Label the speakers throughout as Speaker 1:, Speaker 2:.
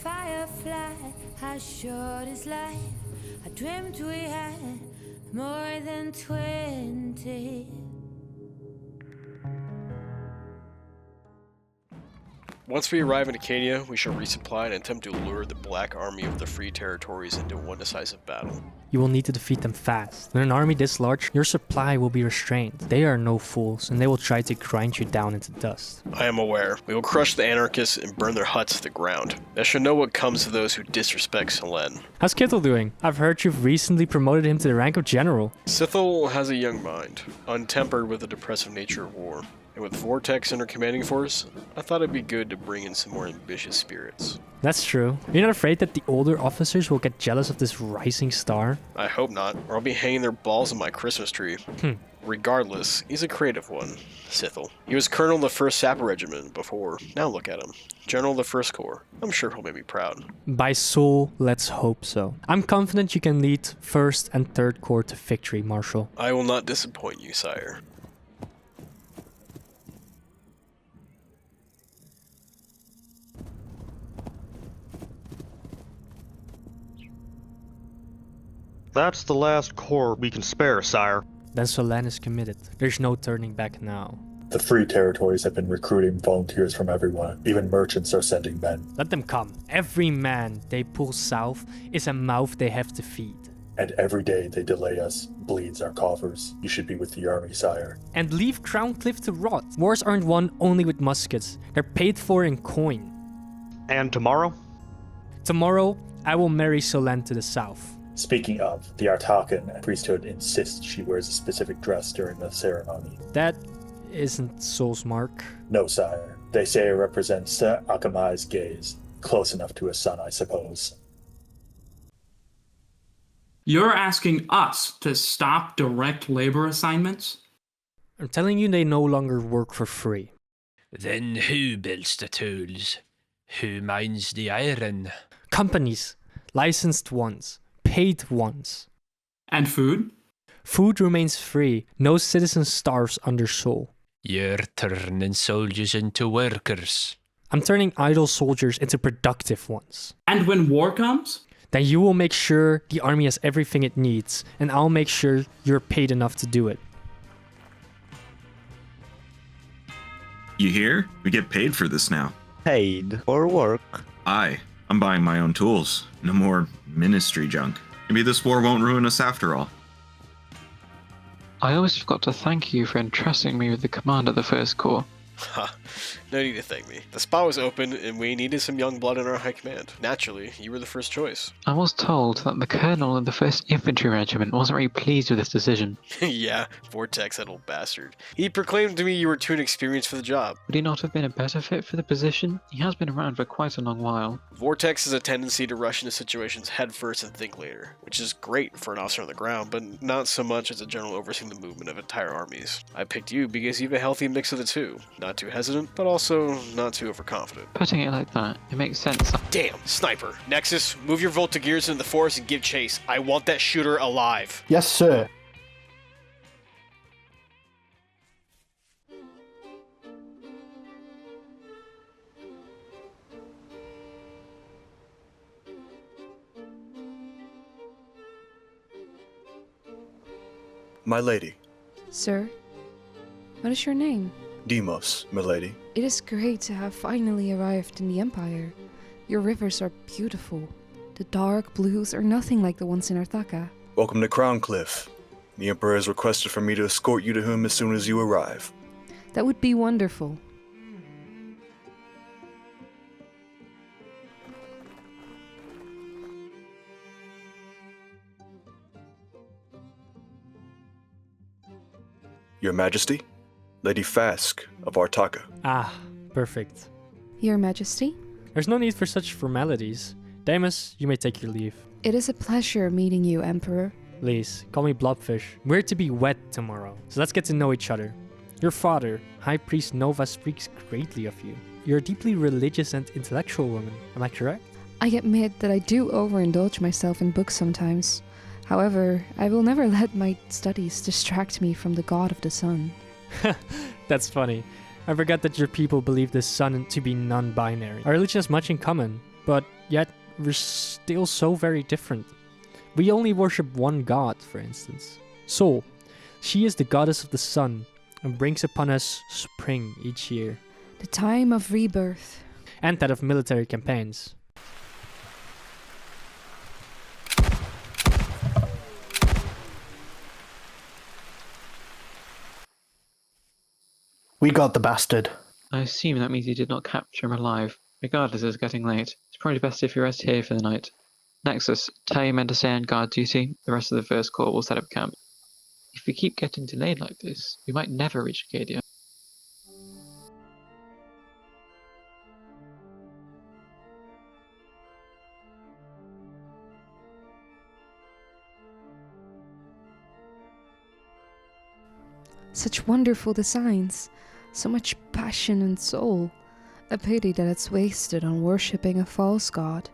Speaker 1: Firefly, how short is life? I dreamt we had more than 20.
Speaker 2: Once we arrive in Acadia, we shall resupply and attempt to lure the Black Army of the Free Territories into one decisive battle.
Speaker 3: You will need to defeat them fast. With an army this large, your supply will be restrained. They are no fools, and they will try to grind you down into dust.
Speaker 2: I am aware. We will crush the anarchists and burn their huts to the ground. I shall know what comes to those who disrespect Solenne.
Speaker 3: How's Kittle doing? I've heard you've recently promoted him to the rank of general.
Speaker 2: Sithel has a young mind, untempered with the depressive nature of war. And with Vortex in her commanding force, I thought it'd be good to bring in some more ambitious spirits.
Speaker 3: That's true. You're not afraid that the older officers will get jealous of this rising star?
Speaker 2: I hope not, or I'll be hanging their balls on my Christmas tree. Regardless, he's a creative one, Sithel. He was Colonel of the 1st Sapper Regiment before. Now look at him. General of the 1st Corps. I'm sure he'll make me proud.
Speaker 3: By soul, let's hope so. I'm confident you can lead 1st and 3rd Corps to victory, Marshal.
Speaker 2: I will not disappoint you, sire.
Speaker 4: That's the last corps we can spare, sire.
Speaker 3: Then Solenne is committed. There's no turning back now.
Speaker 5: The Free Territories have been recruiting volunteers from everyone. Even merchants are sending men.
Speaker 3: Let them come. Every man they pull south is a mouth they have to feed.
Speaker 5: And every day they delay us bleeds our coffers. You should be with the army, sire.
Speaker 3: And leave Crown Cliff to rot. Wars aren't won only with muskets. They're paid for in coin.
Speaker 4: And tomorrow?
Speaker 3: Tomorrow, I will marry Solenne to the south.
Speaker 5: Speaking of, the Artacan priesthood insists she wears a specific dress during the ceremony.
Speaker 3: That isn't Soul's mark.
Speaker 5: No, sire. They say it represents Akamai's gaze. Close enough to a sun, I suppose.
Speaker 6: You're asking us to stop direct labor assignments?
Speaker 3: I'm telling you they no longer work for free.
Speaker 7: Then who builds the tools? Who mines the iron?
Speaker 3: Companies. Licensed ones. Paid ones.
Speaker 6: And food?
Speaker 3: Food remains free. No citizen starves under Soul.
Speaker 7: You're turning soldiers into workers.
Speaker 3: I'm turning idle soldiers into productive ones.
Speaker 6: And when war comes?
Speaker 3: Then you will make sure the army has everything it needs, and I'll make sure you're paid enough to do it.
Speaker 8: You hear? We get paid for this now.
Speaker 9: Paid for work?
Speaker 8: Aye. I'm buying my own tools. No more ministry junk. Maybe this war won't ruin us after all.
Speaker 10: I always forgot to thank you for entrusting me with the command of the 1st Corps.
Speaker 2: Ha, no need to thank me. The spot was open and we needed some young blood in our high command. Naturally, you were the first choice.
Speaker 10: I was told that the colonel of the 1st Infantry Regiment wasn't very pleased with this decision.
Speaker 2: Yeah, Vortex, that old bastard. He proclaimed to me you were too inexperienced for the job.
Speaker 10: Would he not have been a better fit for the position? He has been around for quite a long while.
Speaker 2: Vortex has a tendency to rush into situations head first and think later, which is great for an officer on the ground, but not so much as a general overseeing the movement of entire armies. I picked you because you have a healthy mix of the two. Not too hesitant, but also not too overconfident.
Speaker 10: Putting it like that, it makes sense.
Speaker 2: Damn, sniper. Nexus, move your Voltigears into the forest and give chase. I want that shooter alive.
Speaker 11: Yes, sir.
Speaker 12: My lady.
Speaker 13: Sir, what is your name?
Speaker 12: Demos, milady.
Speaker 13: It is great to have finally arrived in the Empire. Your rivers are beautiful. The dark blues are nothing like the ones in Arthaka.
Speaker 12: Welcome to Crown Cliff. The Emperor has requested for me to escort you to him as soon as you arrive.
Speaker 13: That would be wonderful.
Speaker 12: Your Majesty, Lady Fask of Artaka.
Speaker 3: Ah, perfect.
Speaker 13: Your Majesty?
Speaker 3: There's no need for such formalities. Damus, you may take your leave.
Speaker 13: It is a pleasure meeting you, Emperor.
Speaker 3: Please, call me Blobfish. We're to be wed tomorrow, so let's get to know each other. Your father, High Priest Nova, speaks greatly of you. You're a deeply religious and intellectual woman, am I correct?
Speaker 13: I admit that I do overindulge myself in books sometimes. However, I will never let my studies distract me from the god of the sun.
Speaker 3: That's funny. I forgot that your people believe the sun to be non-binary. Our religion has much in common, but yet we're still so very different. We only worship one god, for instance. Sol. She is the goddess of the sun and brings upon us spring each year.
Speaker 13: The time of rebirth.
Speaker 3: And that of military campaigns.
Speaker 9: We got the bastard.
Speaker 10: I assume that means you did not capture him alive. Regardless, it's getting late. It's probably best if you rest here for the night. Nexus, tell your men to stay on guard duty. The rest of the First Corps will set up camp. If we keep getting delayed like this, we might never reach Acadia.
Speaker 13: Such wonderful designs. So much passion and soul. A pity that it's wasted on worshipping a false god.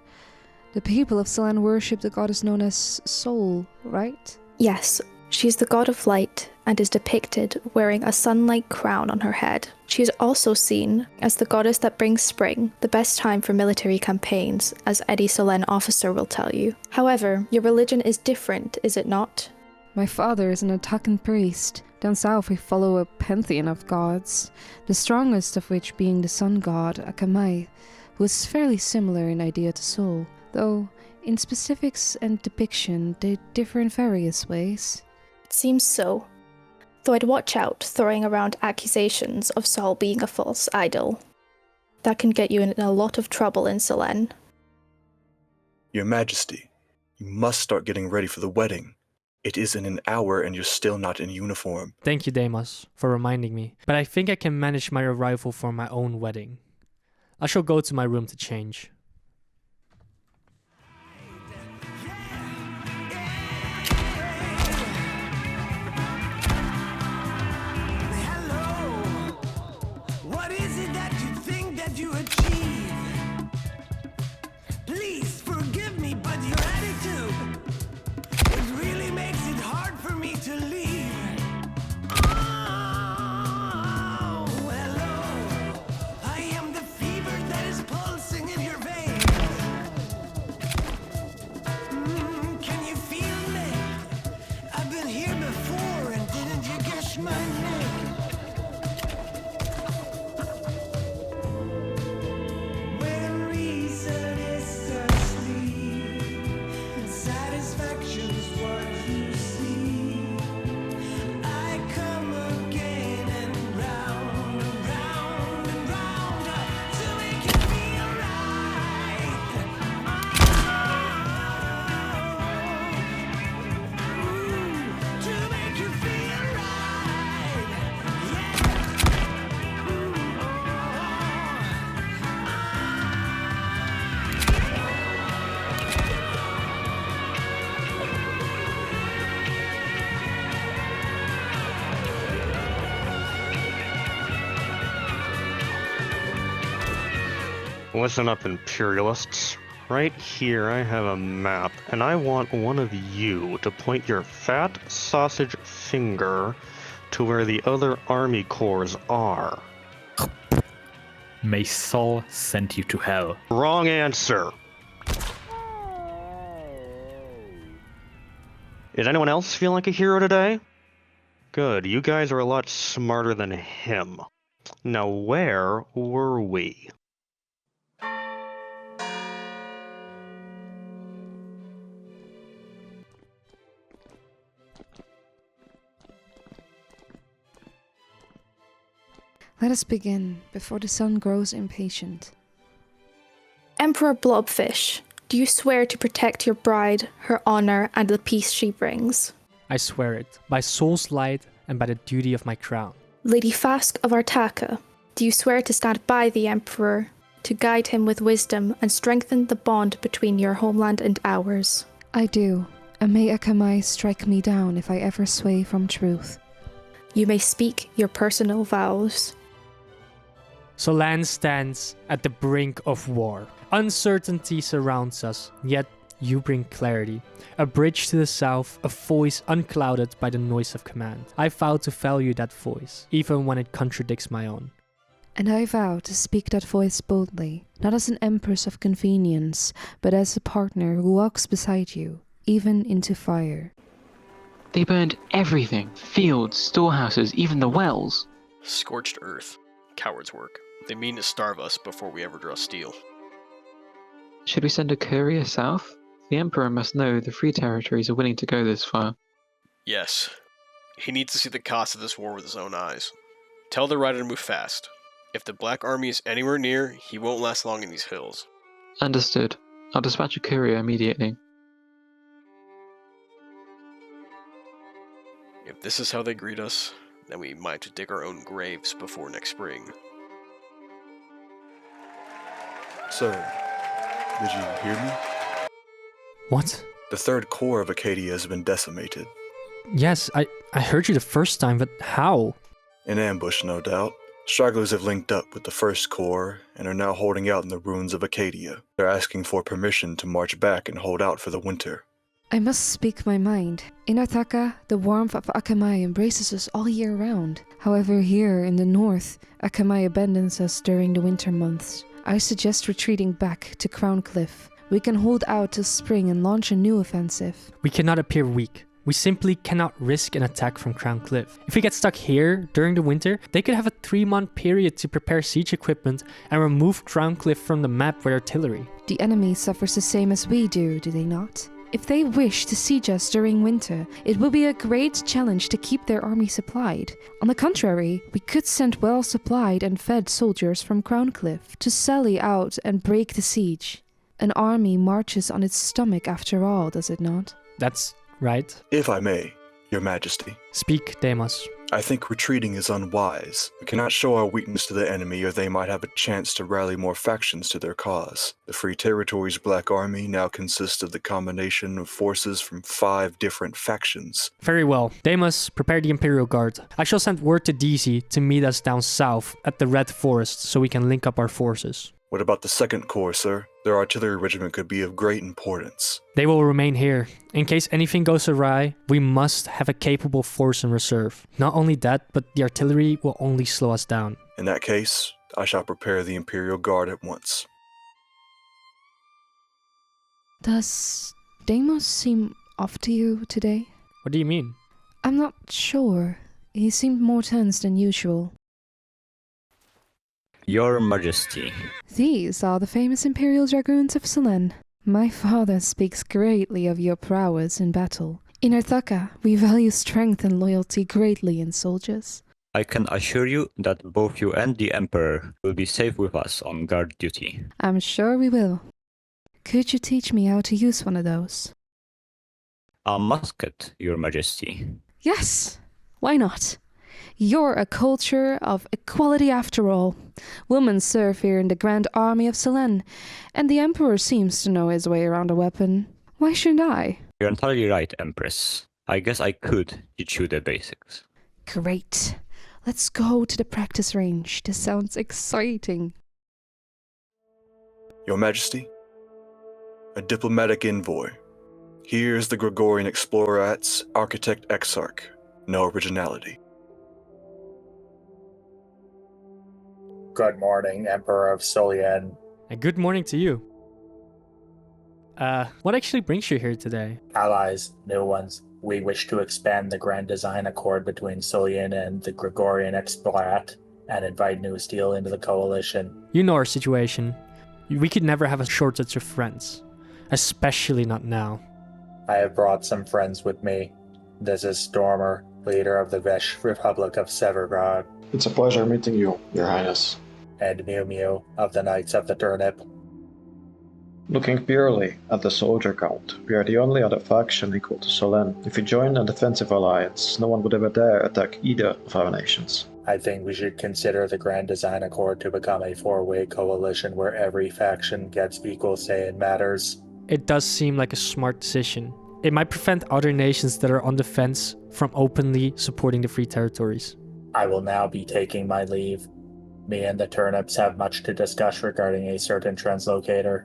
Speaker 13: The people of Solenne worship the goddess known as Sol, right?
Speaker 11: Yes, she's the god of light and is depicted wearing a sun-like crown on her head. She is also seen as the goddess that brings spring, the best time for military campaigns, as any Solenne officer will tell you. However, your religion is different, is it not?
Speaker 13: My father is an Atakan priest. Down south we follow a pantheon of gods, the strongest of which being the sun god Akamai, who is fairly similar in idea to Sol, though in specifics and depiction they differ in various ways.
Speaker 11: It seems so. Though I'd watch out throwing around accusations of Sol being a false idol. That can get you in a lot of trouble in Solenne.
Speaker 12: Your Majesty, you must start getting ready for the wedding. It is in an hour and you're still not in uniform.
Speaker 3: Thank you, Deimos, for reminding me. But I think I can manage my arrival for my own wedding. I shall go to my room to change.
Speaker 1: Hello. What is it that you think that you achieve? Please forgive me, but your attitude, it really makes it hard for me to leave. Oh, hello. I am the fever that is pulsing in your veins. Can you feel me? I've been here before, and didn't you guess my name? When reason is asleep, and satisfaction's what you see, I come again and round and round and round to make you feel right. To make you feel right.
Speaker 4: Listen up, Imperialists. Right here I have a map, and I want one of you to point your fat sausage finger to where the other army corps are.
Speaker 14: May Sol send you to hell.
Speaker 4: Wrong answer. Did anyone else feel like a hero today? Good, you guys are a lot smarter than him. Now where were we?
Speaker 13: Let us begin, before the sun grows impatient.
Speaker 11: Emperor Blobfish, do you swear to protect your bride, her honor, and the peace she brings?
Speaker 3: I swear it, by Sol's light and by the duty of my crown.
Speaker 11: Lady Fask of Artaka, do you swear to stand by the Emperor, to guide him with wisdom and strengthen the bond between your homeland and ours?
Speaker 13: I do, and may Akamai strike me down if I ever sway from truth.
Speaker 11: You may speak your personal vows.
Speaker 3: Solenne stands at the brink of war. Uncertainty surrounds us, yet you bring clarity. A bridge to the south, a voice unclouded by the noise of command. I vow to value that voice, even when it contradicts my own.
Speaker 13: And I vow to speak that voice boldly, not as an empress of convenience, but as a partner who walks beside you, even into fire.
Speaker 10: They burned everything, fields, storehouses, even the wells.
Speaker 2: Scorched earth. Coward's work. They mean to starve us before we ever draw steel.
Speaker 10: Should we send a courier south? The Emperor must know the Free Territories are willing to go this far.
Speaker 2: Yes. He needs to see the cost of this war with his own eyes. Tell the rider to move fast. If the Black Army is anywhere near, he won't last long in these hills.
Speaker 10: Understood. I'll dispatch a courier immediately.
Speaker 2: If this is how they greet us, then we might have to dig our own graves before next spring.
Speaker 12: Sir, did you hear me?
Speaker 3: What?
Speaker 12: The 3rd Corps of Acadia has been decimated.
Speaker 3: Yes, I heard you the first time, but how?
Speaker 12: An ambush, no doubt. Stragglers have linked up with the 1st Corps and are now holding out in the ruins of Acadia. They're asking for permission to march back and hold out for the winter.
Speaker 13: I must speak my mind. In Artaka, the warmth of Akamai embraces us all year round. However, here in the north, Akamai abandons us during the winter months. I suggest retreating back to Crown Cliff. We can hold out till spring and launch a new offensive.
Speaker 3: We cannot appear weak. We simply cannot risk an attack from Crown Cliff. If we get stuck here during the winter, they could have a 3-month period to prepare siege equipment and remove Crown Cliff from the map with artillery.
Speaker 13: The enemy suffers the same as we do they not? If they wish to siege us during winter, it will be a great challenge to keep their army supplied. On the contrary, we could send well-supplied and fed soldiers from Crown Cliff to sally out and break the siege. An army marches on its stomach after all, does it not?
Speaker 3: That's right.
Speaker 12: If I may, Your Majesty.
Speaker 3: Speak, Deimos.
Speaker 12: I think retreating is unwise. We cannot show our weakness to the enemy, or they might have a chance to rally more factions to their cause. The Free Territories' Black Army now consists of the combination of forces from 5 different factions.
Speaker 3: Very well. Deimos, prepare the Imperial Guard. I shall send word to DC to meet us down south at the Red Forest so we can link up our forces.
Speaker 12: What about the 2nd Corps, sir? Their artillery regiment could be of great importance.
Speaker 3: They will remain here. In case anything goes awry, we must have a capable force in reserve. Not only that, but the artillery will only slow us down.
Speaker 12: In that case, I shall prepare the Imperial Guard at once.
Speaker 13: Does Deimos seem off to you today?
Speaker 3: What do you mean?
Speaker 13: I'm not sure. He seemed more tense than usual.
Speaker 9: Your Majesty.
Speaker 13: These are the famous Imperial Dragoons of Solenne. My father speaks greatly of your prowess in battle. In Artaka, we value strength and loyalty greatly in soldiers.
Speaker 9: I can assure you that both you and the Emperor will be safe with us on guard duty.
Speaker 13: I'm sure we will. Could you teach me how to use one of those?
Speaker 9: A musket, Your Majesty.
Speaker 13: Yes! Why not? You're a culture of equality after all. Women serve here in the Grand Army of Solenne, and the Emperor seems to know his way around a weapon. Why shouldn't I?
Speaker 9: You're entirely right, Empress. I guess I could teach you the basics.
Speaker 13: Great. Let's go to the practice range. This sounds exciting.
Speaker 12: Your Majesty, a diplomatic envoy. Here's the Gregorian Explorat's Architect Exarch. No originality.
Speaker 5: Good morning, Emperor of Solenne.
Speaker 3: And good morning to you. What actually brings you here today?
Speaker 5: Allies, new ones. We wish to expand the Grand Design Accord between Solenne and the Gregorian Explorat and invite New Steel into the coalition.
Speaker 3: You know our situation. We could never have a shortage of friends. Especially not now.
Speaker 5: I have brought some friends with me. This is Stormer, leader of the Vesh Republic of Severgrad.
Speaker 15: It's a pleasure meeting you, Your Highness.
Speaker 5: And Mew Mew of the Knights of the Turnip.
Speaker 15: Looking purely at the soldier count, we are the only other faction equal to Solenne. If we join a defensive alliance, no one would ever dare attack either of our nations.
Speaker 5: I think we should consider the Grand Design Accord to become a 4-way coalition where every faction gets equal say in matters.
Speaker 3: It does seem like a smart decision. It might prevent other nations that are on the fence from openly supporting the free territories.
Speaker 5: I will now be taking my leave. Me and the turnips have much to discuss regarding a certain translocator.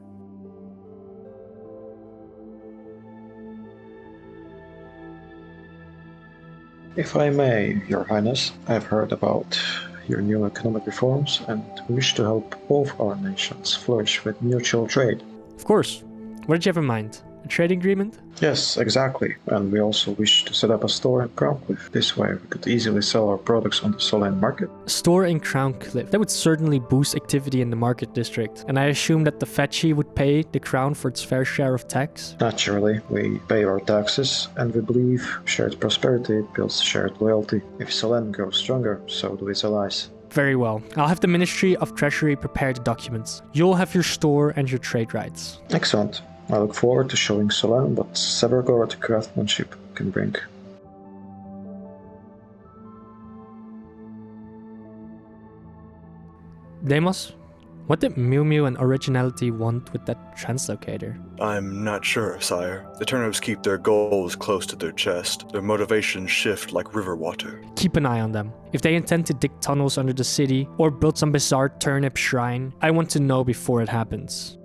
Speaker 15: If I may, Your Highness, I've heard about your new economic reforms and wish to help both our nations flourish with mutual trade.
Speaker 3: Of course. What did you have in mind? A trading agreement?
Speaker 15: Yes, exactly. And we also wish to set up a store in Crowncliffe. This way we could easily sell our products on the Solenne market.
Speaker 3: A store in Crowncliffe. That would certainly boost activity in the market district. And I assume that the Fetchy would pay the crown for its fair share of tax?
Speaker 15: Naturally, we pay our taxes, and we believe shared prosperity builds shared loyalty. If Solenne grows stronger, so do its allies.
Speaker 3: Very well. I'll have the Ministry of Treasury prepare the documents. You'll have your store and your trade rights.
Speaker 15: Excellent. I look forward to showing Solenne what Severgord craftsmanship can bring.
Speaker 3: Deimos, what did Mew Mew and Originality want with that translocator?
Speaker 12: I'm not sure, sire. The turnips keep their goals close to their chest. Their motivations shift like river water.
Speaker 3: Keep an eye on them. If they intend to dig tunnels under the city or build some bizarre turnip shrine, I want to know before it happens.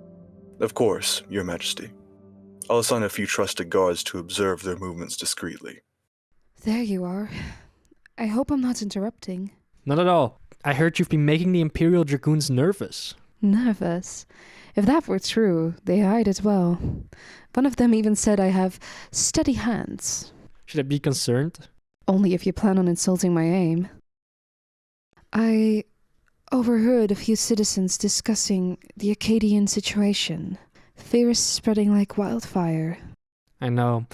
Speaker 12: Of course, Your Majesty. I'll assign a few trusted guards to observe their movements discreetly.
Speaker 13: There you are. I hope I'm not interrupting.
Speaker 3: Not at all. I heard you've been making the Imperial Dragoons nervous.
Speaker 13: Nervous? If that were true, they hide it well. One of them even said I have steady hands.
Speaker 3: Should I be concerned?
Speaker 13: Only if you plan on insulting my aim. I overheard a few citizens discussing the Acadian situation. Fear is spreading like wildfire.
Speaker 3: I know,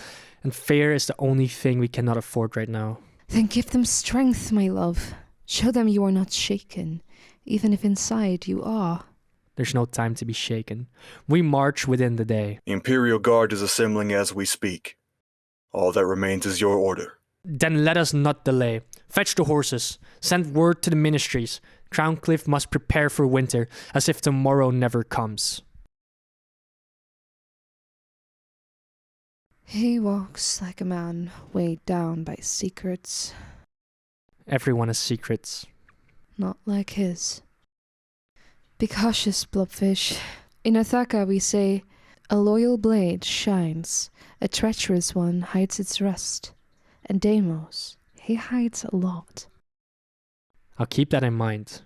Speaker 3: and fear is the only thing we cannot afford right now.
Speaker 13: Then give them strength, my love. Show them you are not shaken, even if inside you are.
Speaker 3: There's no time to be shaken. We march within the day.
Speaker 12: The Imperial Guard is assembling as we speak. All that remains is your order.
Speaker 3: Then let us not delay. Fetch the horses. Send word to the ministries. Crowncliffe must prepare for winter, as if tomorrow never comes.
Speaker 13: He walks like a man weighed down by secrets.
Speaker 3: Everyone has secrets.
Speaker 13: Not like his. Be cautious, blobfish. In Athaka we say, a loyal blade shines, a treacherous one hides its rust. And Deimos, he hides a lot.
Speaker 3: I'll keep that in mind.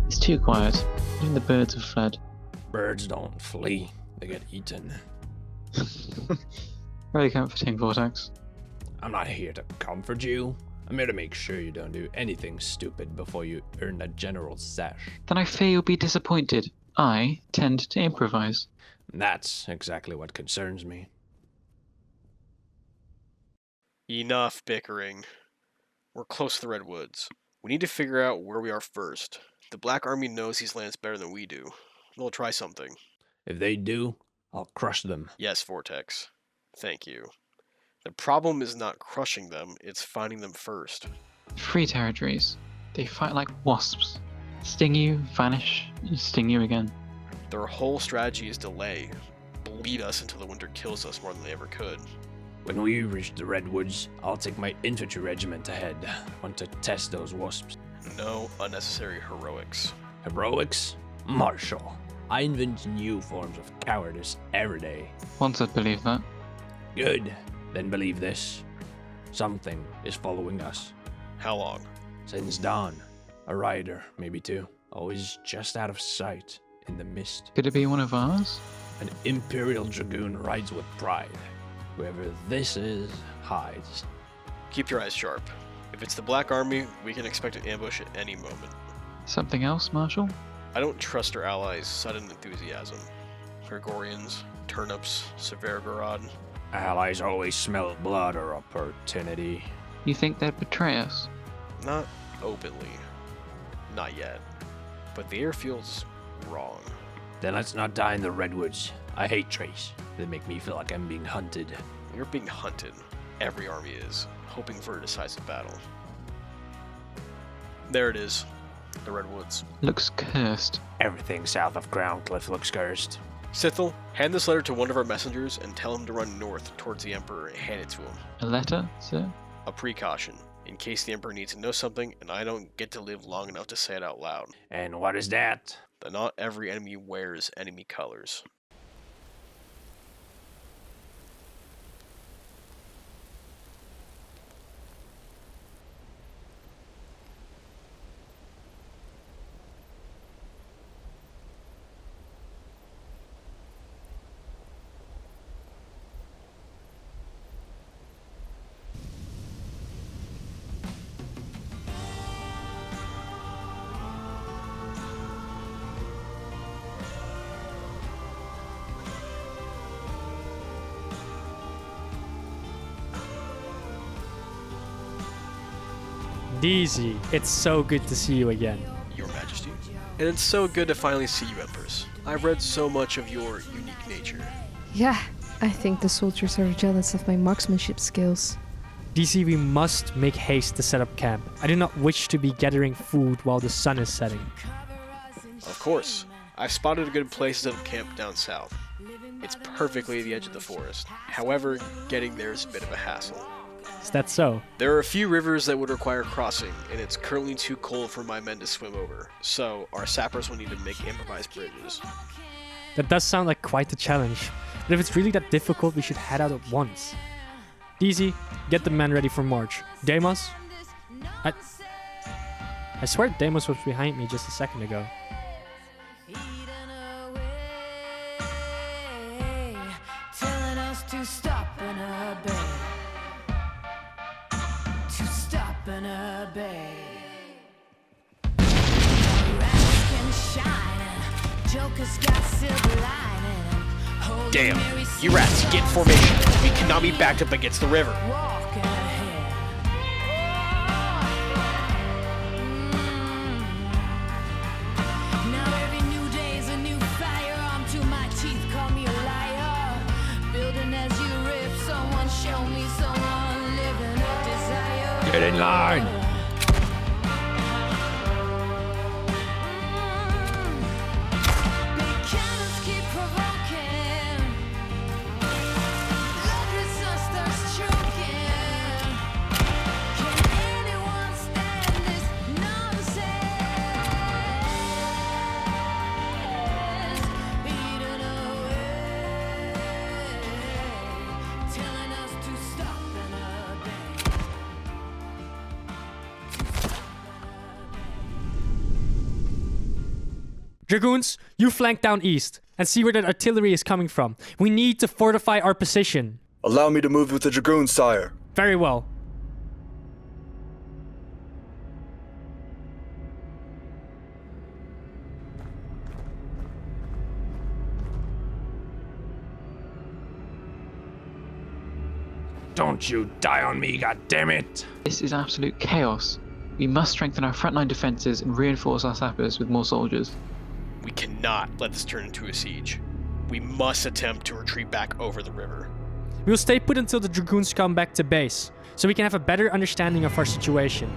Speaker 10: It's too quiet. Even the birds have fled.
Speaker 7: Birds don't flee, they get eaten.
Speaker 10: Very comforting, Vortex.
Speaker 7: I'm not here to comfort you. I'm here to make sure you don't do anything stupid before you earn the general's sash.
Speaker 10: Then I fear you'll be disappointed. I tend to improvise.
Speaker 7: That's exactly what concerns me.
Speaker 2: Enough bickering. We're close to the Redwoods. We need to figure out where we are first. The Black Army knows these lands better than we do. They'll try something.
Speaker 7: If they do, I'll crush them.
Speaker 2: Yes, Vortex. Thank you. The problem is not crushing them, it's finding them first.
Speaker 10: Free territories. They fight like wasps. Sting you, vanish, and sting you again.
Speaker 2: Their whole strategy is delay. Bleed us until the winter kills us more than they ever could.
Speaker 7: When we reach the Redwoods, I'll take my infantry regiment ahead. Want to test those wasps.
Speaker 2: No unnecessary heroics.
Speaker 7: Heroics? Marshal. I invent new forms of cowardice every day.
Speaker 10: Once I'd believe that.
Speaker 7: Good. Then believe this. Something is following us.
Speaker 2: How long?
Speaker 7: Since dawn. A rider, maybe two. Always just out of sight, in the mist.
Speaker 10: Could it be one of ours?
Speaker 7: An Imperial Dragoon rides with pride. Whoever this is, hides.
Speaker 2: Keep your eyes sharp. If it's the Black Army, we can expect an ambush at any moment.
Speaker 10: Something else, Marshal?
Speaker 2: I don't trust our allies' sudden enthusiasm. Gregorians, turnips, Severgorod.
Speaker 7: Allies always smell blood or opportunity.
Speaker 10: You think they'd betray us?
Speaker 2: Not openly. Not yet. But the air feels wrong.
Speaker 7: Then let's not die in the Redwoods. I hate trees. They make me feel like I'm being hunted.
Speaker 2: You're being hunted. Every army is, hoping for a decisive battle. There it is. The Redwoods.
Speaker 10: Looks cursed.
Speaker 7: Everything south of Crown Cliff looks cursed.
Speaker 2: Sithel, hand this letter to one of our messengers and tell him to run north towards the Emperor and hand it to him.
Speaker 10: A letter, sir?
Speaker 2: A precaution, in case the Emperor needs to know something and I don't get to live long enough to say it out loud.
Speaker 7: And what is that?
Speaker 2: That not every enemy wears enemy colors.
Speaker 3: Daisy, it's so good to see you again.
Speaker 2: Your Majesty. And it's so good to finally see you, Empress. I've read so much of your unique nature.
Speaker 13: Yeah, I think the soldiers are jealous of my marksmanship skills.
Speaker 3: DC, we must make haste to set up camp. I do not wish to be gathering food while the sun is setting.
Speaker 2: Of course. I've spotted a good place to set up camp down south. It's perfectly at the edge of the forest. However, getting there is a bit of a hassle.
Speaker 3: Is that so?
Speaker 2: There are a few rivers that would require crossing, and it's currently too cold for my men to swim over, so our sappers will need to make improvised bridges.
Speaker 3: That does sound like quite a challenge, but if it's really that difficult, we should head out at once. DC, get the men ready for march. Deimos? I swear Deimos was behind me just a second ago.
Speaker 1: Telling us to stop and obey. To stop and obey. Rats can shine. Joker's got silver lining.
Speaker 2: Damn, you rats, get in formation. We cannot be backed up against the river.
Speaker 1: Walking ahead. Now every new day's a new firearm to my teeth. Call me a liar. Building as you rip. Someone show me someone living a desire.
Speaker 7: Get in line!
Speaker 1: Big cannons keep provoking. Love results starts choking. Can anyone stand this nonsense? Eating away, telling us to stop and obey.
Speaker 3: Dragoons, you flank down east and see where that artillery is coming from. We need to fortify our position.
Speaker 12: Allow me to move with the dragoons, sire.
Speaker 3: Very well.
Speaker 7: Don't you die on me, goddammit!
Speaker 10: This is absolute chaos. We must strengthen our frontline defenses and reinforce our sappers with more soldiers.
Speaker 2: We cannot let this turn into a siege. We must attempt to retreat back over the river.
Speaker 3: We will stay put until the Dragoons come back to base, so we can have a better understanding of our situation.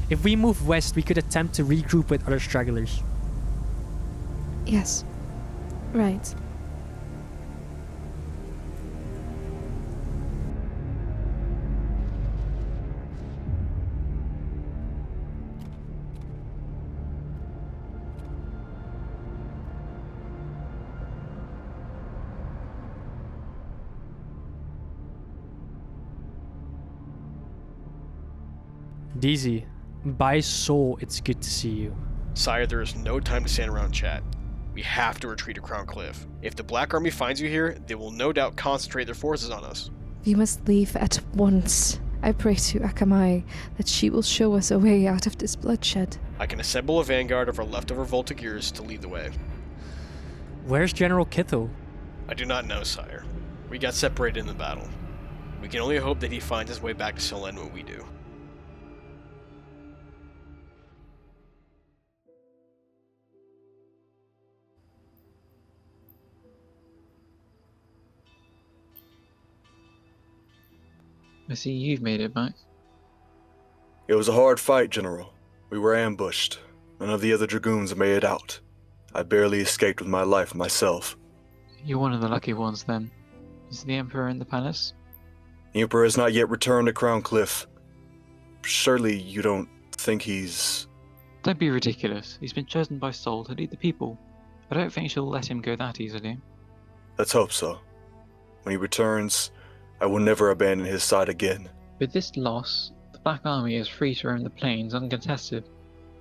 Speaker 3: If we move west, we could attempt to regroup with other stragglers.
Speaker 13: Yes. Right.
Speaker 3: DZ, by soul, it's good to see you.
Speaker 2: Sire, there is no time to stand around and chat. We have to retreat to Crown Cliff. If the Black Army finds you here, they will no doubt concentrate their forces on us.
Speaker 13: We must leave at once. I pray to Akamai that she will show us a way out of this bloodshed.
Speaker 2: I can assemble a vanguard of our leftover Voltigeurs to lead the way.
Speaker 3: Where's General Kitho?
Speaker 2: I do not know, sire. We got separated in the battle. We can only hope that he finds his way back to Solenne when we do.
Speaker 10: I see you've made it back.
Speaker 12: It was a hard fight, General. We were ambushed. None of the other dragoons made it out. I barely escaped with my life myself.
Speaker 10: You're one of the lucky ones then. Is the Emperor in the palace?
Speaker 12: The Emperor has not yet returned to Crown Cliff. Surely you don't think he's...
Speaker 10: Don't be ridiculous. He's been chosen by Sol to lead the people. I don't think she'll let him go that easily.
Speaker 12: Let's hope so. When he returns, I will never abandon his side again.
Speaker 10: With this loss, the Black Army is free to roam the plains uncontested.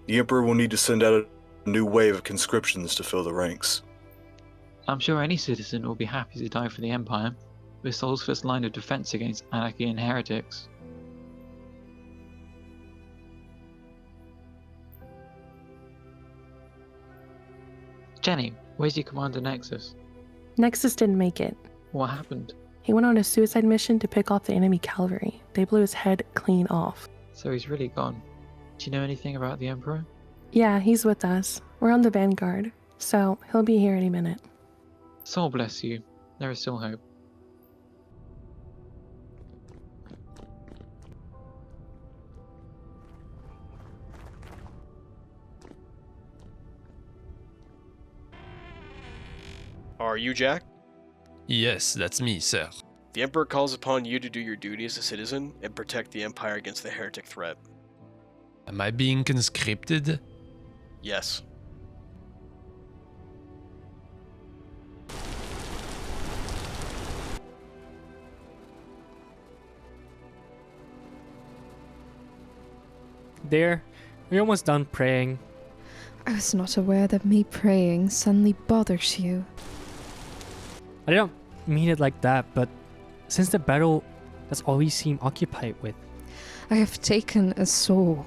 Speaker 12: The Emperor will need to send out a new wave of conscriptions to fill the ranks.
Speaker 10: I'm sure any citizen will be happy to die for the Empire. We're Sol's first line of defense against anarchy and heretics. Jenny, where's your Commander Nexus?
Speaker 16: Nexus didn't make it.
Speaker 10: What happened?
Speaker 16: He went on a suicide mission to pick off the enemy cavalry. They blew his head clean off.
Speaker 10: So he's really gone. Do you know anything about the Emperor?
Speaker 16: Yeah, he's with us. We're on the vanguard, so he'll be here any minute.
Speaker 10: Sol bless you. There is still hope.
Speaker 2: Are you Jack?
Speaker 7: Yes, that's me, sir.
Speaker 2: The Emperor calls upon you to do your duty as a citizen and protect the Empire against the heretic threat.
Speaker 7: Am I being conscripted?
Speaker 2: Yes.
Speaker 3: There, we're almost done praying.
Speaker 13: I was not aware that me praying suddenly bothers you.
Speaker 3: I don't mean it like that, but since the battle, that's all we seem occupied with.
Speaker 13: I have taken a soul.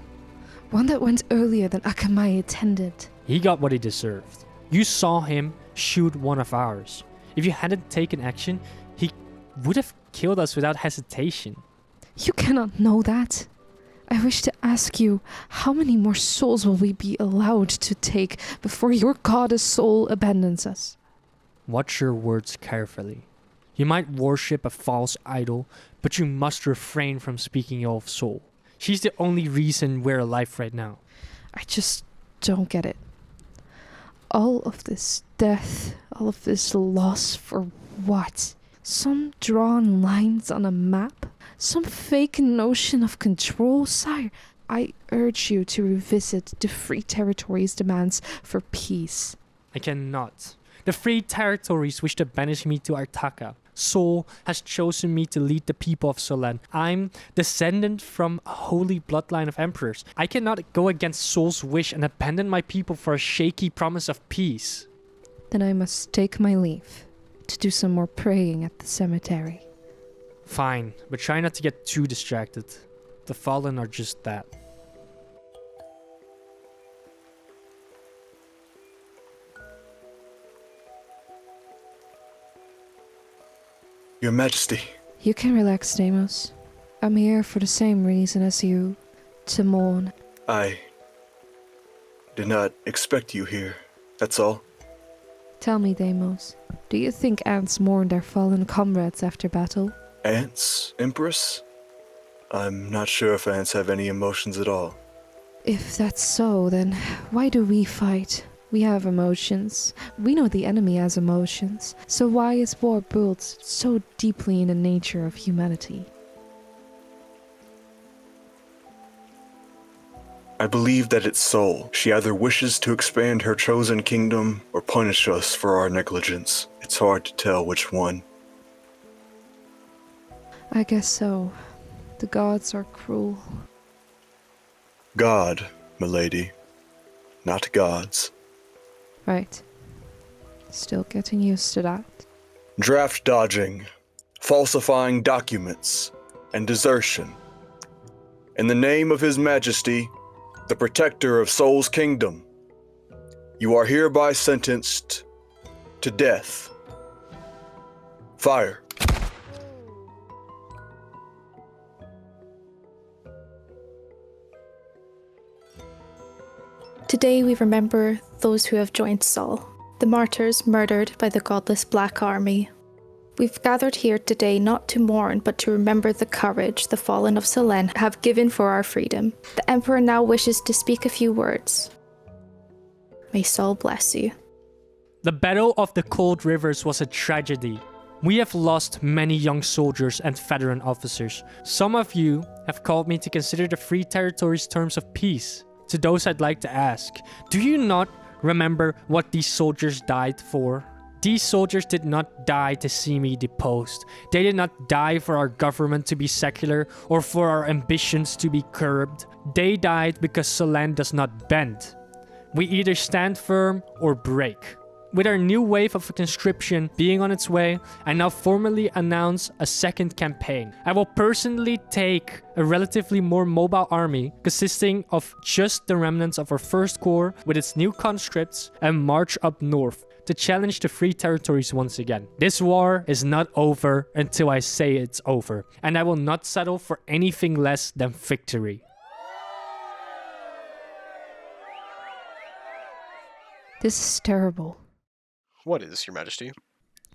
Speaker 13: One that went earlier than Akamai intended.
Speaker 3: He got what he deserved. You saw him shoot one of ours. If you hadn't taken action, he would have killed us without hesitation.
Speaker 13: You cannot know that. I wish to ask you, how many more souls will we be allowed to take before your goddess soul abandons us?
Speaker 3: Watch your words carefully. You might worship a false idol, but you must refrain from speaking ill of Soul. She's the only reason we're alive right now.
Speaker 13: I just don't get it. All of this death, all of this loss for what? Some drawn lines on a map? Some fake notion of control, sire? I urge you to revisit the Free Territories' demands for peace.
Speaker 3: I cannot. The Free Territories wish to banish me to Artaka. Sol has chosen me to lead the people of Solenne. I'm descendant from a holy bloodline of emperors. I cannot go against Sol's wish and abandon my people for a shaky promise of peace.
Speaker 13: Then I must take my leave to do some more praying at the cemetery.
Speaker 3: Fine, but try not to get too distracted. The Fallen are just that.
Speaker 12: Your Majesty.
Speaker 13: You can relax, Deimos. I'm here for the same reason as you, to mourn.
Speaker 12: I did not expect you here, that's all.
Speaker 13: Tell me, Deimos, do you think ants mourn their fallen comrades after battle?
Speaker 12: Ants, Empress? I'm not sure if ants have any emotions at all.
Speaker 13: If that's so, then why do we fight? We have emotions. We know the enemy has emotions. So why is war built so deeply in the nature of humanity?
Speaker 12: I believe that it's Sol. She either wishes to expand her chosen kingdom or punish us for our negligence. It's hard to tell which one.
Speaker 13: I guess so. The gods are cruel.
Speaker 12: God, milady. Not gods.
Speaker 13: Right. Still getting used to that.
Speaker 12: Draft dodging, falsifying documents, and desertion. In the name of His Majesty, the Protector of Sol's Kingdom, you are hereby sentenced to death. Fire.
Speaker 11: Today we remember those who have joined Sol, the martyrs murdered by the godless Black Army. We've gathered here today not to mourn, but to remember the courage the fallen of Solenne have given for our freedom. The Emperor now wishes to speak a few words. May Sol bless you.
Speaker 3: The Battle of the Cold Rivers was a tragedy. We have lost many young soldiers and veteran officers. Some of you have called me to consider the Free Territories' terms of peace. To those I'd like to ask, do you not remember what these soldiers died for? These soldiers did not die to see me deposed. They did not die for our government to be secular or for our ambitions to be curbed. They died because Solenne does not bend. We either stand firm or break. With our new wave of conscription being on its way, I now formally announce a second campaign. I will personally take a relatively more mobile army consisting of just the remnants of our first corps with its new conscripts and march up north to challenge the Free Territories once again. This war is not over until I say it's over, and I will not settle for anything less than victory.
Speaker 13: This is terrible.
Speaker 2: What is, Your Majesty?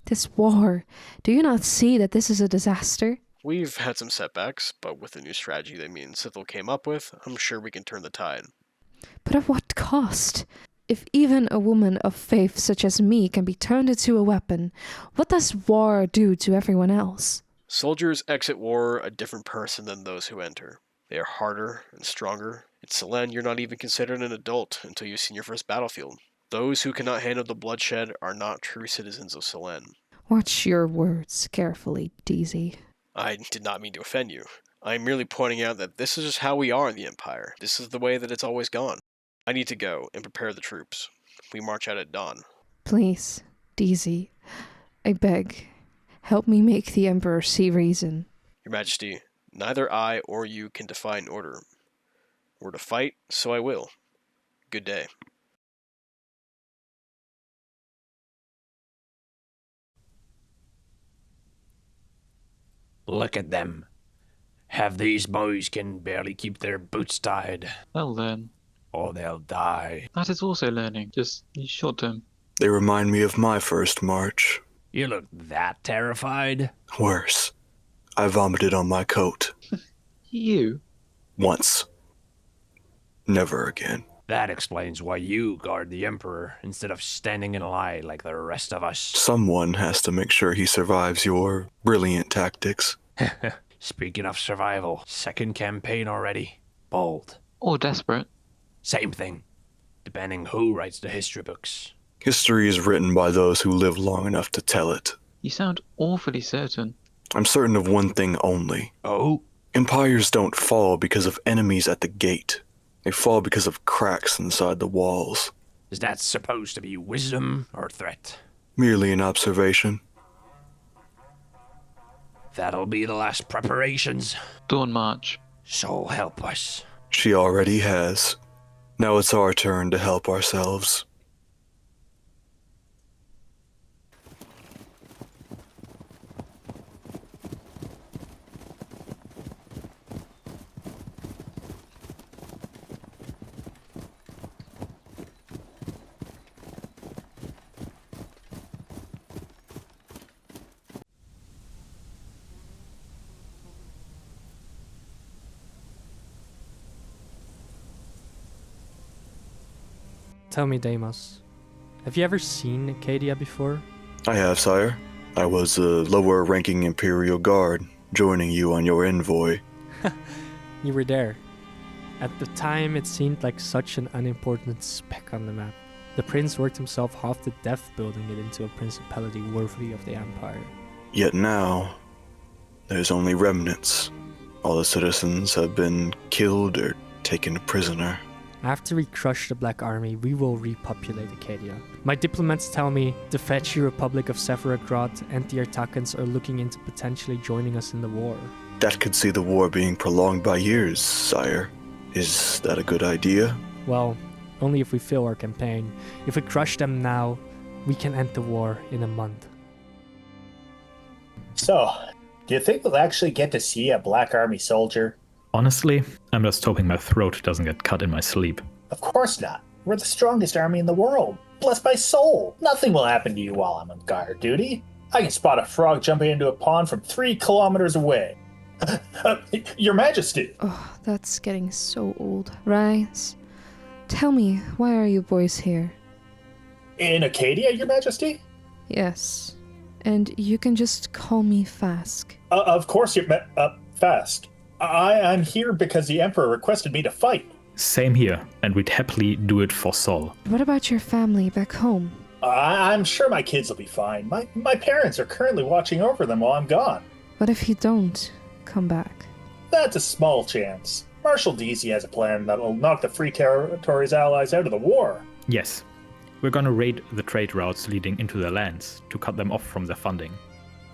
Speaker 13: This war. Do you not see that this is a disaster?
Speaker 2: We've had some setbacks, but with the new strategy that me and Sithel came up with, I'm sure we can turn the tide.
Speaker 13: But at what cost? If even a woman of faith such as me can be turned into a weapon, what does war do to everyone else?
Speaker 2: Soldiers exit war a different person than those who enter. They are harder and stronger. In Solenne, you're not even considered an adult until you've seen your first battlefield. Those who cannot handle the bloodshed are not true citizens of Solenne.
Speaker 13: Watch your words carefully, DZ.
Speaker 2: I did not mean to offend you. I am merely pointing out that this is just how we are in the Empire. This is the way that it's always gone. I need to go and prepare the troops. We march out at dawn.
Speaker 13: Please, DZ, I beg, help me make the Emperor see reason.
Speaker 2: Your Majesty, neither I or you can defy an order. We're to fight, so I will. Good day.
Speaker 7: Look at them. Half these boys can barely keep their boots tied.
Speaker 10: They'll learn.
Speaker 7: Or they'll die.
Speaker 10: That is also learning, just short term.
Speaker 12: They remind me of my first march.
Speaker 7: You look that terrified?
Speaker 12: Worse. I vomited on my coat.
Speaker 10: You?
Speaker 12: Once. Never again.
Speaker 7: That explains why you guard the Emperor instead of standing in a line like the rest of us.
Speaker 12: Someone has to make sure he survives your brilliant tactics.
Speaker 7: Speaking of survival, second campaign already. Bold.
Speaker 10: Or desperate.
Speaker 7: Same thing. Depending who writes the history books.
Speaker 12: History is written by those who live long enough to tell it.
Speaker 10: You sound awfully certain.
Speaker 12: I'm certain of one thing only.
Speaker 7: Oh?
Speaker 12: Empires don't fall because of enemies at the gate. They fall because of cracks inside the walls.
Speaker 7: Is that supposed to be wisdom or threat?
Speaker 12: Merely an observation.
Speaker 7: That'll be the last preparations.
Speaker 10: Dawn march.
Speaker 7: So help us.
Speaker 12: She already has. Now it's our turn to help ourselves.
Speaker 3: Tell me, Deimos, have you ever seen Acadia before?
Speaker 12: I have, sire. I was a lower-ranking Imperial guard, joining you on your envoy.
Speaker 3: You were there. At the time, it seemed like such an unimportant speck on the map. The prince worked himself half to death building it into a principality worthy of the Empire.
Speaker 12: Yet now, there's only remnants. All the citizens have been killed or taken prisoner.
Speaker 3: After we crush the Black Army, we will repopulate Acadia. My diplomats tell me the Fetchy Republic of Sephiroth and the Artakans are looking into potentially joining us in the war.
Speaker 12: That could see the war being prolonged by years, sire. Is that a good idea?
Speaker 3: Well, only if we fail our campaign. If we crush them now, we can end the war in a month.
Speaker 5: So, do you think we'll actually get to see a Black Army soldier?
Speaker 14: Honestly, I'm just hoping my throat doesn't get cut in my sleep.
Speaker 5: Of course not. We're the strongest army in the world. Bless my soul. Nothing will happen to you while I'm on guard duty. I can spot a frog jumping into a pond from 3 kilometers away. Your Majesty.
Speaker 13: Oh, that's getting so old. Rise. Tell me, why are you boys here?
Speaker 5: In Acadia, Your Majesty?
Speaker 13: Yes. And you can just call me Fask.
Speaker 5: Of course, Fask. I'm here because the Emperor requested me to fight.
Speaker 14: Same here, and we'd happily do it for Sol.
Speaker 13: What about your family back home?
Speaker 5: I'm sure my kids will be fine. My parents are currently watching over them while I'm gone.
Speaker 13: What if you don't come back?
Speaker 5: That's a small chance. Marshal Deasy has a plan that will knock the Free Territories allies out of the war.
Speaker 14: Yes. We're gonna raid the trade routes leading into their lands to cut them off from their funding.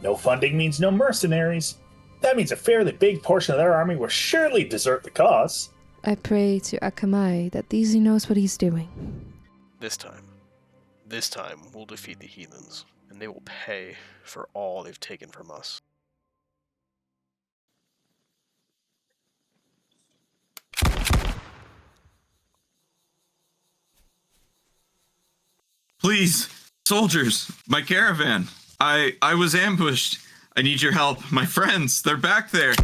Speaker 5: No funding means no mercenaries. That means a fairly big portion of their army will surely desert the cause.
Speaker 13: I pray to Akamai that Deasy knows what he's doing.
Speaker 2: This time, we'll defeat the heathens, and they will pay for all they've taken from us.
Speaker 8: Please, soldiers, my caravan. I was ambushed. I need your help. My friends, they're back there.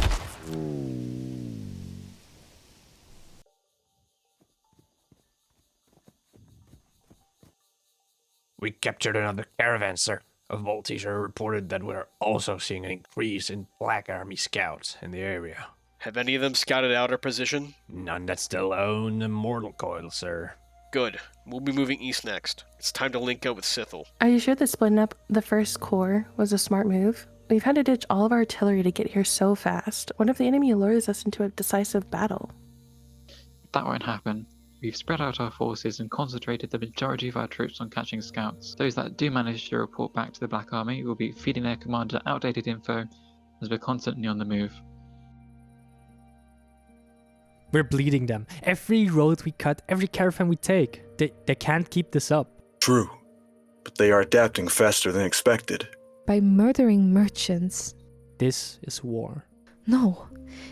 Speaker 7: We captured another caravan, sir. A Voltigeur reported that we're also seeing an increase in Black Army scouts in the area.
Speaker 2: Have any of them scouted out our position?
Speaker 7: None that still own the Mortal Coil, sir.
Speaker 2: Good. We'll be moving east next. It's time to link up with Sithel.
Speaker 16: Are you sure that splitting up the first corps was a smart move? We've had to ditch all of our artillery to get here so fast. What if the enemy lures us into a decisive battle?
Speaker 10: That won't happen. We've spread out our forces and concentrated the majority of our troops on catching scouts. Those that do manage to report back to the Black Army will be feeding their commander outdated info as we're constantly on the move.
Speaker 3: We're bleeding them. Every road we cut, every caravan we take. They can't keep this up.
Speaker 12: True, but they are adapting faster than expected.
Speaker 13: By murdering merchants.
Speaker 3: This is war.
Speaker 13: No,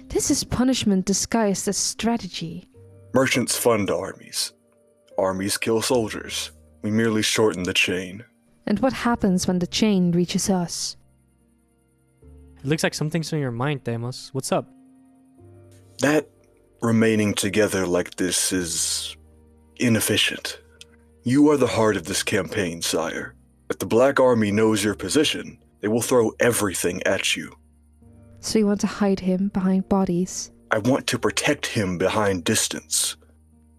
Speaker 13: this is punishment disguised as strategy.
Speaker 12: Merchants fund armies. Armies kill soldiers. We merely shorten the chain.
Speaker 13: And what happens when the chain reaches us?
Speaker 3: It looks like something's on your mind, Deimos. What's up?
Speaker 12: That remaining together like this is inefficient. You are the heart of this campaign, sire. If the Black Army knows your position, they will throw everything at you.
Speaker 13: So you want to hide him behind bodies?
Speaker 12: I want to protect him behind distance.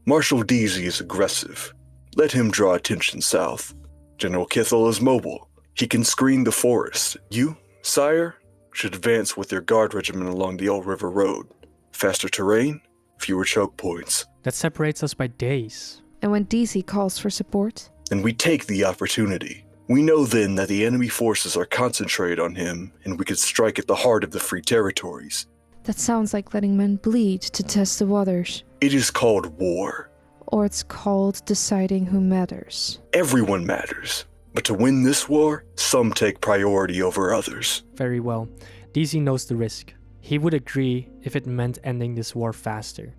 Speaker 12: Marshal Deasy is aggressive. Let him draw attention south. General Kithel is mobile. He can screen the forest. You, sire, should advance with your guard regiment along the Old River Road. Faster terrain, fewer choke points.
Speaker 3: That separates us by days.
Speaker 13: And when Deasy calls for support?
Speaker 12: And we take the opportunity. We know then that the enemy forces are concentrated on him, and we could strike at the heart of the Free Territories.
Speaker 13: That sounds like letting men bleed to test the waters.
Speaker 12: It is called war.
Speaker 13: Or it's called deciding who matters.
Speaker 12: Everyone matters. But to win this war, some take priority over others.
Speaker 3: Very well. Deasy knows the risk. He would agree if it meant ending this war faster.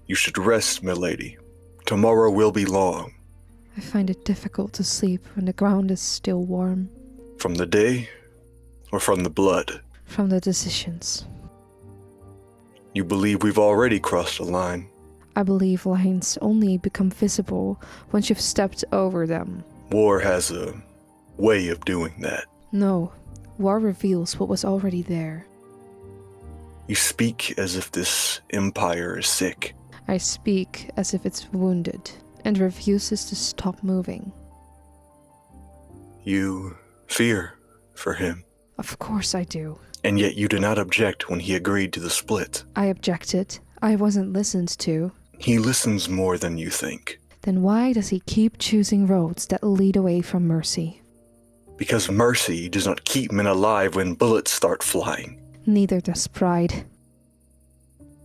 Speaker 12: You should rest, milady. Tomorrow will be long.
Speaker 13: I find it difficult to sleep when the ground is still warm.
Speaker 12: From the day, or from the blood?
Speaker 13: From the decisions.
Speaker 12: You believe we've already crossed a line?
Speaker 13: I believe lines only become visible once you've stepped over them.
Speaker 12: War has a way of doing that.
Speaker 13: No, war reveals what was already there.
Speaker 12: You speak as if this empire is sick.
Speaker 13: I speak as if it's wounded and refuses to stop moving.
Speaker 12: You fear for him.
Speaker 13: Of course I do.
Speaker 12: And yet you did not object when he agreed to the split.
Speaker 13: I objected. I wasn't listened to.
Speaker 12: He listens more than you think.
Speaker 13: Then why does he keep choosing roads that lead away from mercy?
Speaker 12: Because mercy does not keep men alive when bullets start flying.
Speaker 13: Neither does pride.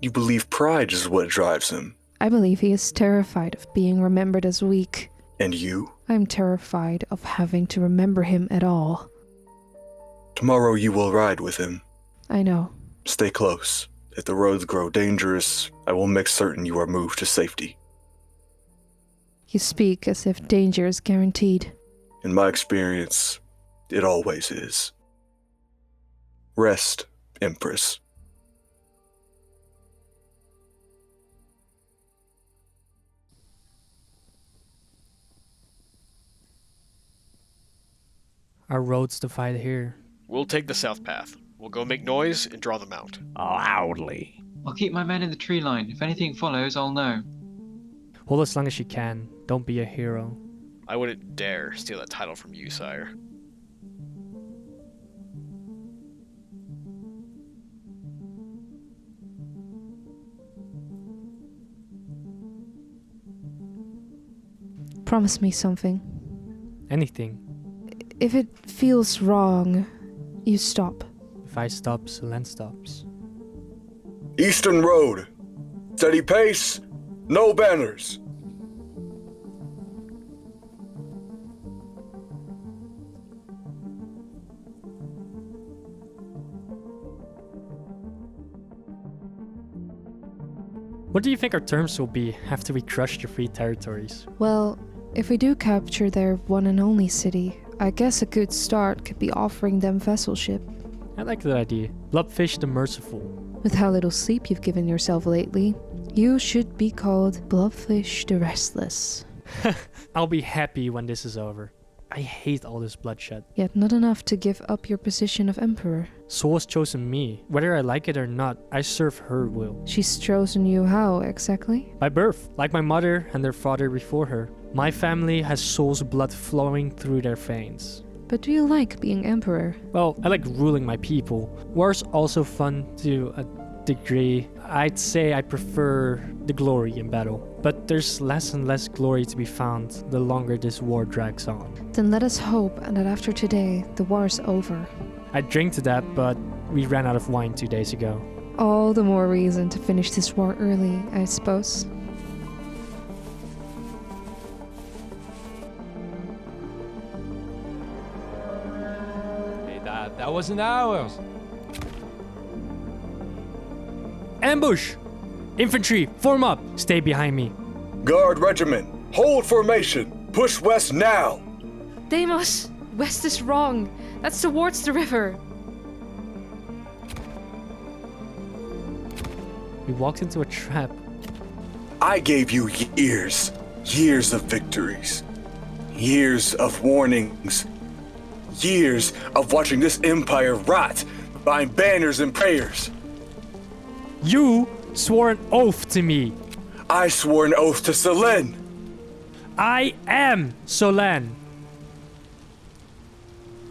Speaker 12: You believe pride is what drives him.
Speaker 13: I believe he is terrified of being remembered as weak.
Speaker 12: And you?
Speaker 13: I'm terrified of having to remember him at all.
Speaker 12: Tomorrow you will ride with him.
Speaker 13: I know.
Speaker 12: Stay close. If the roads grow dangerous, I will make certain you are moved to safety.
Speaker 13: You speak as if danger is guaranteed.
Speaker 12: In my experience, it always is. Rest, Empress.
Speaker 3: Our roads divide here.
Speaker 2: We'll take the south path. We'll go make noise and draw them out.
Speaker 7: Loudly.
Speaker 10: I'll keep my men in the tree line. If anything follows, I'll know.
Speaker 3: Hold as long as you can. Don't be a hero.
Speaker 2: I wouldn't dare steal that title from you, sire.
Speaker 13: Promise me something.
Speaker 3: Anything.
Speaker 13: If it feels wrong, you stop.
Speaker 3: If I stop, Solenne stops.
Speaker 12: Eastern Road. Steady pace. No banners.
Speaker 3: What do you think our terms will be after we crush the free territories?
Speaker 13: Well, if we do capture their one and only city, I guess a good start could be offering them vassalship.
Speaker 3: I like that idea. Bloodfish the Merciful.
Speaker 13: With how little sleep you've given yourself lately, you should be called Bloodfish the Restless.
Speaker 3: I'll be happy when this is over. I hate all this bloodshed.
Speaker 13: Yet not enough to give up your position of Emperor.
Speaker 3: Sol has chosen me. Whether I like it or not, I serve her will.
Speaker 13: She's chosen you how, exactly?
Speaker 3: By birth, like my mother and their father before her. My family has Sol's blood flowing through their veins.
Speaker 13: But do you like being Emperor?
Speaker 3: Well, I like ruling my people. War's also fun to a degree. I'd say I prefer the glory in battle. But there's less and less glory to be found the longer this war drags on.
Speaker 13: Then let us hope that after today, the war is over.
Speaker 3: I drink to that, but we ran out of wine 2 days ago.
Speaker 13: All the more reason to finish this war early, I suppose.
Speaker 7: Hey, that wasn't ours.
Speaker 3: Ambush! Infantry, form up! Stay behind me.
Speaker 12: Guard regiment, hold formation. Push west now.
Speaker 13: Deimos! West is wrong. That's towards the river.
Speaker 3: We walked into a trap.
Speaker 12: I gave you years of victories, years of warnings, years of watching this empire rot behind banners and prayers.
Speaker 3: You swore an oath to me.
Speaker 12: I swore an oath to Solenne.
Speaker 3: I am Solenne.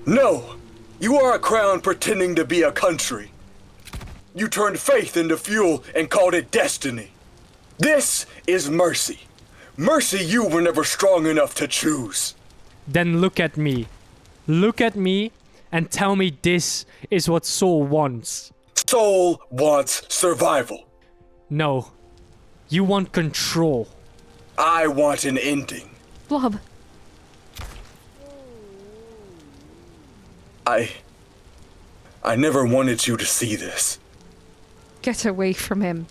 Speaker 12: No, you are a crown pretending to be a country. You turned faith into fuel and called it destiny. This is mercy. Mercy you were never strong enough to choose.
Speaker 3: Then look at me. Look at me and tell me this is what Sol wants.
Speaker 12: Sol wants survival.
Speaker 3: No. You want control.
Speaker 12: I want an ending.
Speaker 13: Blob.
Speaker 12: I never wanted you to see this.
Speaker 13: Get away from him.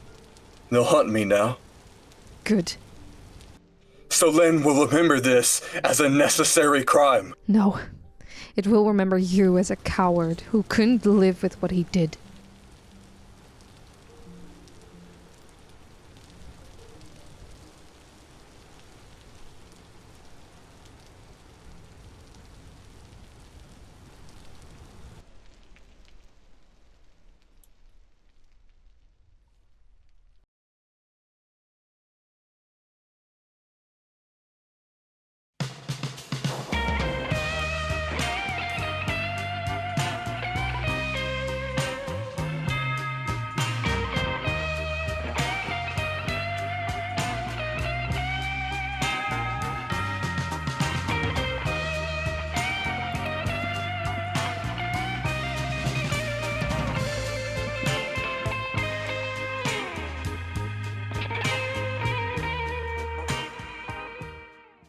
Speaker 12: They'll hunt me now.
Speaker 13: Good.
Speaker 12: Solenne will remember this as a necessary crime.
Speaker 13: No. It will remember you as a coward who couldn't live with what he did.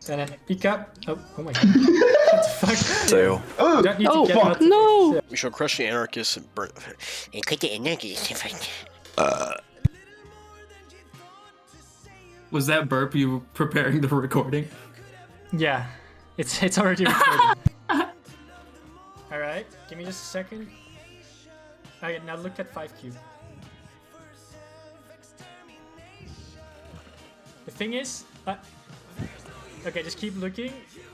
Speaker 3: And then Ika. Oh my god. What the fuck?
Speaker 12: Sail.
Speaker 3: You don't need to get out.
Speaker 16: No!
Speaker 2: We shall crush the anarchists and burn.
Speaker 6: Was that burp you preparing the recording?
Speaker 3: Yeah, it's already recording. Alright, give me just a second. Okay, now look at 5Q. The thing is, okay, just keep looking.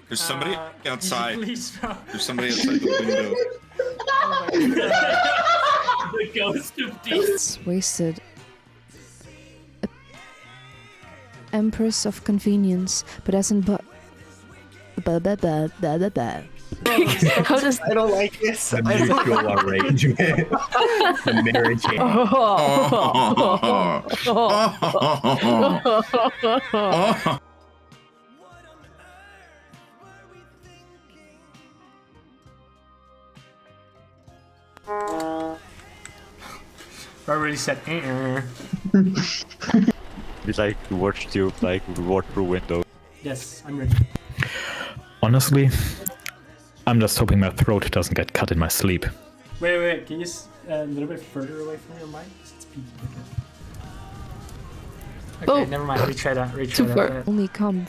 Speaker 8: There's somebody outside.
Speaker 3: Please,
Speaker 8: There's somebody outside the window.
Speaker 3: Oh my god.
Speaker 6: The ghost of death.
Speaker 13: It's wasted. Empress of convenience, but hasn't but.
Speaker 16: How does
Speaker 17: I don't like this. The mutual arrangement. The marriage.
Speaker 3: I already said.
Speaker 9: We watched you walk through window.
Speaker 3: Yes, I'm ready.
Speaker 14: Honestly, I'm just hoping my throat doesn't get cut in my sleep.
Speaker 3: Wait, can you just a little bit further away from your mic? It's peaking. Okay, never mind. Retry that.
Speaker 13: Only come